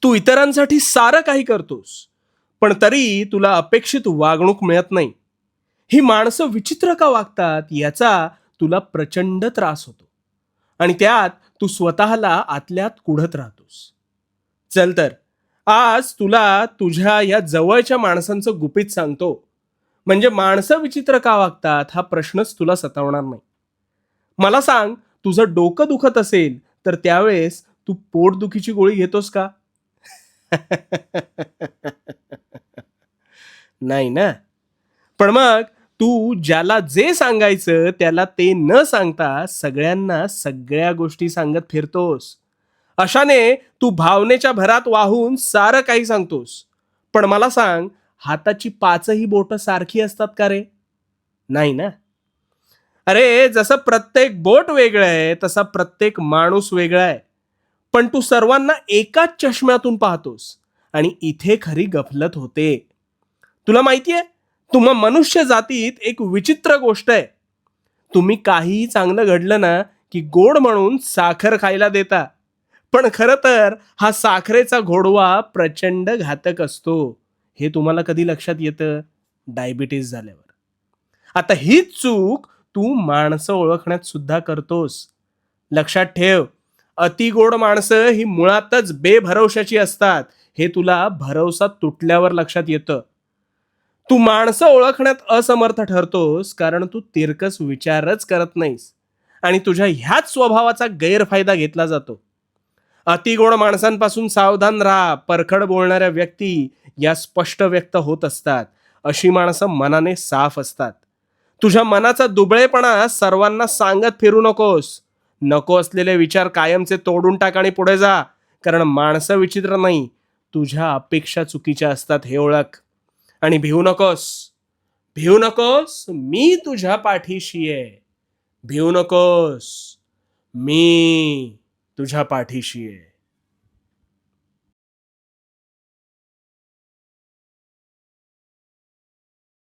तू इतरांसाठी सारं काही करतोस, पण तरी तुला अपेक्षित वागणूक मिळत नाही. ही माणसं विचित्र का वागतात याचा तुला प्रचंड त्रास होतो आणि त्यात तू स्वतःला आतल्यात कुढत राहतोस. चल तर, आज तुला तुझ्या या जवळच्या माणसांचं गुपित सांगतो. म्हणजे माणसं विचित्र का वागतात हा प्रश्नच तुला सतावणार नाही. मला सांग, तुझं डोकं दुखत असेल तर त्यावेळेस तू पोटदुखीची गोळी घेतोस का? नाही ना. पण मग तू ज्याला जे सांगायचं त्याला ते न सांगता सगळ्यांना सगळ्या गोष्टी सांगत फिरतोस. अशाने तू भावनेच्या भरात वाहून सारं काही सांगतोस. पण मला सांग, हाताची पाचही बोटं सारखी असतात का रे? नाही ना. अरे, जसं प्रत्येक बोट वेगळं आहे तसा प्रत्येक माणूस वेगळा आहे. पण तू सर्वांना एकाच चष्म्यातून पाहतोस आणि इथे खरी गफलत होते. तुला माहितीये, तुम्हा मनुष्य जातीत एक विचित्र गोष्ट आहे. तुम्ही काहीही चांगलं घडलं ना की गोड म्हणून साखर खायला देता. पण खरं तर हा साखरेचा घोडवा प्रचंड घातक असतो. हे तुम्हाला कधी लक्षात येतं? डायबिटीज झाल्यावर. आता हीच चूक तू माणसं ओळखण्यात सुद्धा करतोस. लक्षात ठेव, अतिगोड माणसं ही मुळातच बेभरवशाची असतात. हे तुला भरवसा तुटल्यावर लक्षात येतं. तू माणसं ओळखण्यात असमर्थ ठरतोस कारण तू तिरकस विचारच करत नाहीस आणि तुझ्या ह्याच स्वभावाचा गैरफायदा घेतला जातो. अतिगोड माणसांपासून सावधान राहा. परखड बोलणाऱ्या व्यक्ती या स्पष्ट व्यक्त होत असतात. अशी माणसं मनाने साफ असतात. तुझ्या मनाचा दुबळेपणा सर्वांना सांगत फिरू नकोस. नको असलेले विचार कायमचे तोडून टाक आणि पुढे जा. कारण माणसं विचित्र नाही, तुझ्या अपेक्षा चुकीच्या असतात हे ओळख. आणि भिवू नकोस. भिवू नकोस, मी तुझ्या पाठीशी आहे. भिवू नकोस, मी तुझ्या पाठीशी आहे.